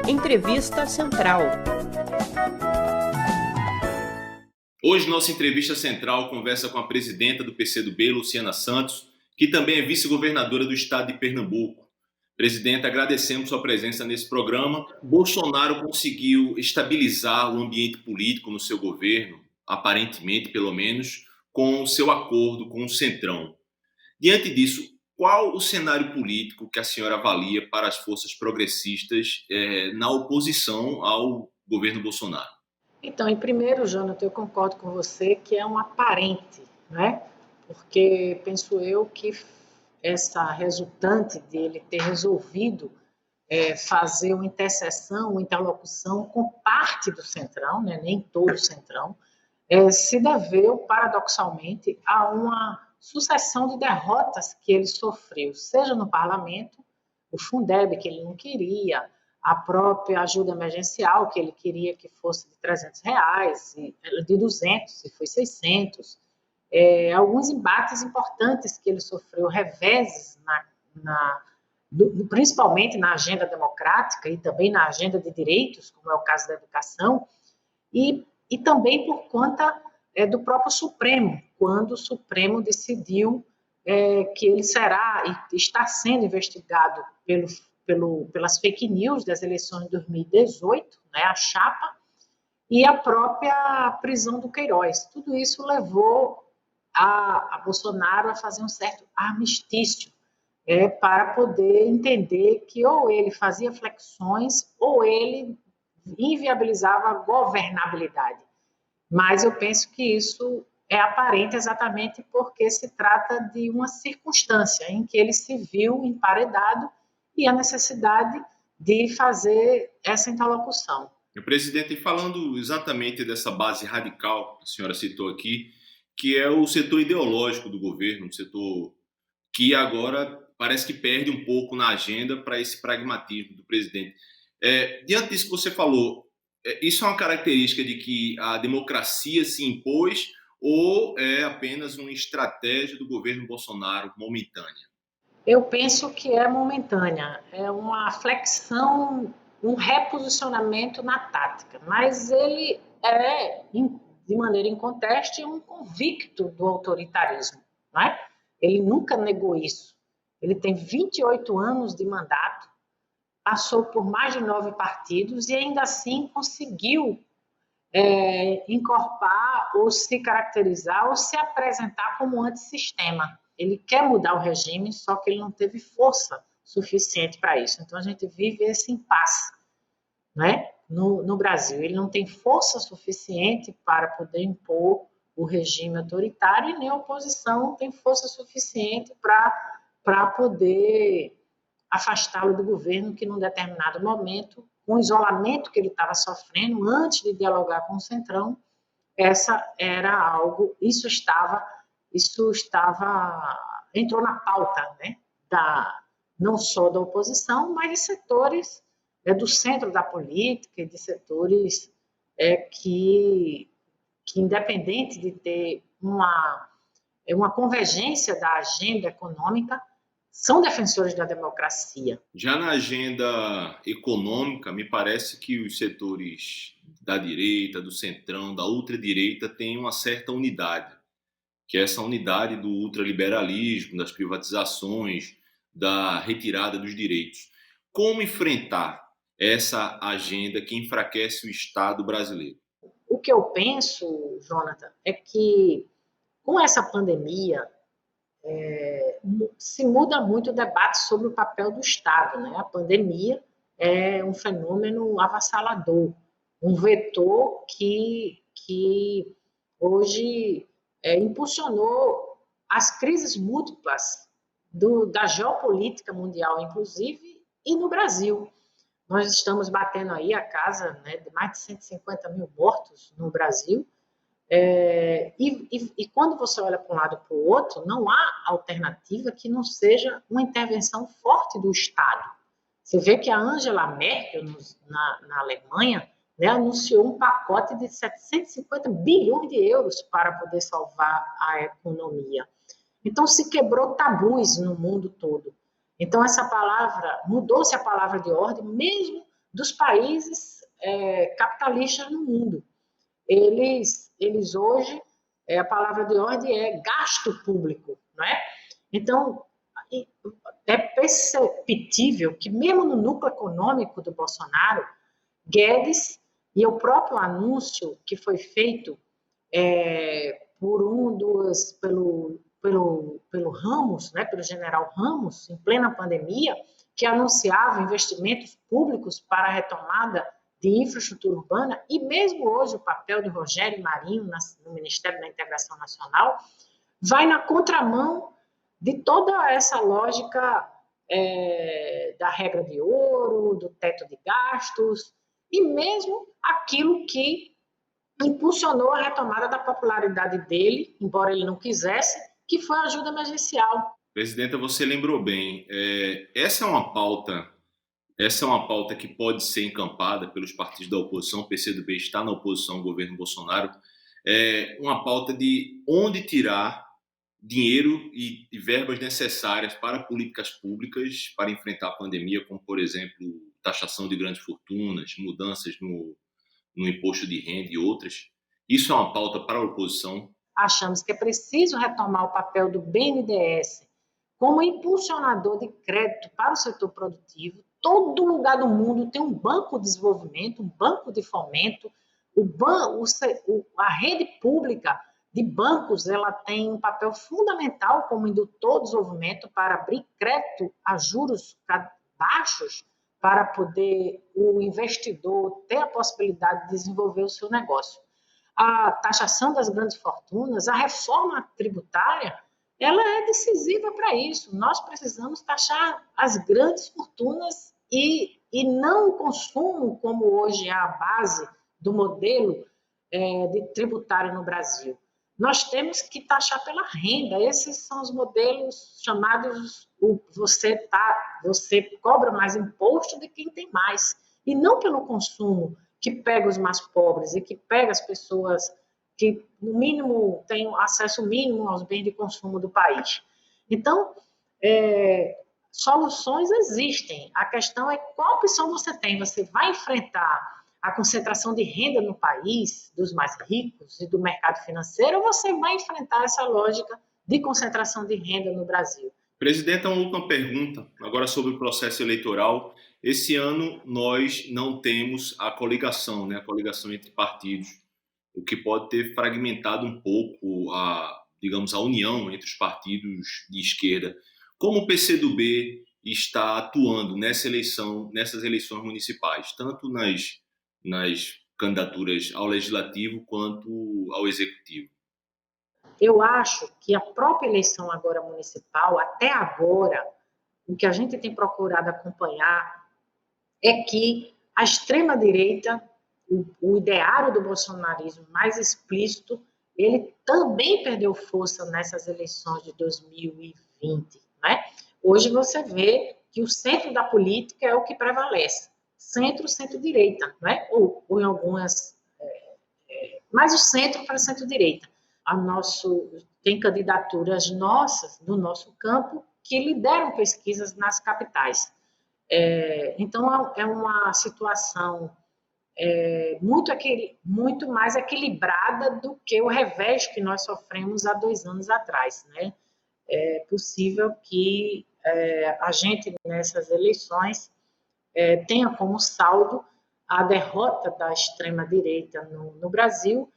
Entrevista Central. Hoje, nossa entrevista central conversa com a presidenta do PCdoB, Luciana Santos, que também é vice-governadora do estado de Pernambuco. Presidenta, agradecemos sua presença nesse programa. Bolsonaro conseguiu estabilizar o ambiente político no seu governo, aparentemente, pelo menos, com o seu acordo com o Centrão. Diante disso, qual o cenário político que a senhora avalia para as forças progressistas na oposição ao governo Bolsonaro? Então, em primeiro, Jonathan, eu concordo com você que é um aparente, né? Porque penso eu que essa resultante dele ter resolvido fazer uma interseção, uma interlocução com parte do Centrão, né? Nem todo o Centrão, se deveu, paradoxalmente, a uma sucessão de derrotas que ele sofreu, seja no parlamento, o Fundeb, que ele não queria, a própria ajuda emergencial, que ele queria que fosse de R$300, de 200, e foi 600. Alguns embates importantes que ele sofreu, reveses, principalmente na agenda democrática e também na agenda de direitos, como é o caso da educação, e também por conta do próprio Supremo, quando o Supremo decidiu que ele será e está sendo investigado pelas fake news das eleições de 2018, né, a chapa, e a própria prisão do Queiroz. Tudo isso levou a Bolsonaro a fazer um certo armistício para poder entender que ou ele fazia flexões ou ele inviabilizava a governabilidade. Mas eu penso que isso é aparente exatamente porque se trata de uma circunstância em que ele se viu emparedado e a necessidade de fazer essa interlocução. Presidente, falando exatamente dessa base radical que a senhora citou aqui, que é o setor ideológico do governo, um setor que agora parece que perde um pouco na agenda para esse pragmatismo do presidente. Diante disso que você falou, isso é uma característica de que a democracia se impôs ou é apenas uma estratégia do governo Bolsonaro momentânea? Eu penso que é momentânea, é uma flexão, um reposicionamento na tática, mas ele é, de maneira inconteste, um convicto do autoritarismo, não é? Ele nunca negou isso. Ele tem 28 anos de mandato, passou por mais de 9 partidos e ainda assim conseguiu encorpar ou se caracterizar ou se apresentar como antissistema. Ele quer mudar o regime, só que ele não teve força suficiente para isso. Então, a gente vive esse impasse, né? No Brasil. Ele não tem força suficiente para poder impor o regime autoritário e nem a oposição tem força suficiente para poder afastá-lo do governo que, num determinado momento, com o isolamento que ele estava sofrendo antes de dialogar com o Centrão, entrou na pauta, né, não só da oposição, mas de setores do centro da política e de setores que independente de ter uma convergência da agenda econômica, são defensores da democracia. Já na agenda econômica, me parece que os setores da direita, do centrão, da ultradireita têm uma certa unidade, que é essa unidade do ultraliberalismo, das privatizações, da retirada dos direitos. Como enfrentar essa agenda que enfraquece o Estado brasileiro? O que eu penso, Jonathan, é que com essa pandemia se muda muito o debate sobre o papel do Estado, né? A pandemia é um fenômeno avassalador, um vetor que hoje impulsionou as crises múltiplas da geopolítica mundial, inclusive, e no Brasil. Nós estamos batendo aí a casa, né, de mais de 150 mil mortos no Brasil, e quando você olha para um lado para o outro, não há alternativa que não seja uma intervenção forte do Estado. Você vê que a Angela Merkel, na Alemanha, né, anunciou um pacote de 750 bilhões de euros para poder salvar a economia. Então, se quebrou tabus no mundo todo. Então, essa palavra, mudou-se a palavra de ordem, mesmo dos países capitalistas no mundo. Eles hoje, a palavra de ordem é gasto público, não é? Então, é perceptível que mesmo no núcleo econômico do Bolsonaro, Guedes e o próprio anúncio que foi feito pelo Ramos, né, pelo general Ramos, em plena pandemia, que anunciava investimentos públicos para a retomada de infraestrutura urbana, e mesmo hoje o papel de Rogério Marinho no Ministério da Integração Nacional vai na contramão de toda essa lógica da regra de ouro, do teto de gastos, e mesmo aquilo que impulsionou a retomada da popularidade dele, embora ele não quisesse, que foi a ajuda emergencial. Presidenta, você lembrou bem, essa é uma pauta que pode ser encampada pelos partidos da oposição. O PCdoB está na oposição ao governo Bolsonaro, uma pauta de onde tirar dinheiro e verbas necessárias para políticas públicas para enfrentar a pandemia, como, por exemplo, taxação de grandes fortunas, mudanças no imposto de renda e outras. Isso é uma pauta para a oposição? Achamos que é preciso retomar o papel do BNDES como impulsionador de crédito para o setor produtivo. Todo lugar do mundo tem um banco de desenvolvimento, um banco de fomento. A rede pública de bancos, ela tem um papel fundamental como indutor de desenvolvimento para abrir crédito a juros baixos para poder o investidor ter a possibilidade de desenvolver o seu negócio. A taxação das grandes fortunas, a reforma tributária, ela é decisiva para isso. Nós precisamos taxar as grandes fortunas e não o consumo, como hoje é a base do modelo de tributário no Brasil. Nós temos que taxar pela renda. Esses são os modelos chamados você cobra mais imposto de quem tem mais, e não pelo consumo, que pega os mais pobres e que pega as pessoas que, no mínimo, têm acesso mínimo aos bens de consumo do país. Então, soluções existem. A questão é qual opção você tem. Você vai enfrentar a concentração de renda no país, dos mais ricos e do mercado financeiro, ou você vai enfrentar essa lógica de concentração de renda no Brasil? Presidente, uma última pergunta, agora sobre o processo eleitoral. Esse ano nós não temos a coligação, né? A coligação entre partidos, o que pode ter fragmentado um pouco a união entre os partidos de esquerda. Como o PCdoB está atuando nessas eleições municipais, tanto nas candidaturas ao legislativo quanto ao executivo? Eu acho que a própria eleição agora municipal, até agora, o que a gente tem procurado acompanhar é que a extrema-direita, o ideário do bolsonarismo mais explícito, ele também perdeu força nessas eleições de 2020. Né? Hoje você vê que o centro da política é o que prevalece. Centro-direita, né? ou em algumas... mais o centro para centro-direita. Tem candidaturas nossas, do nosso campo, que lideram pesquisas nas capitais. Então, é uma situação muito mais equilibrada do que o revés que nós sofremos há 2 anos atrás. Né? É possível que a gente, nessas eleições, tenha como saldo a derrota da extrema-direita no Brasil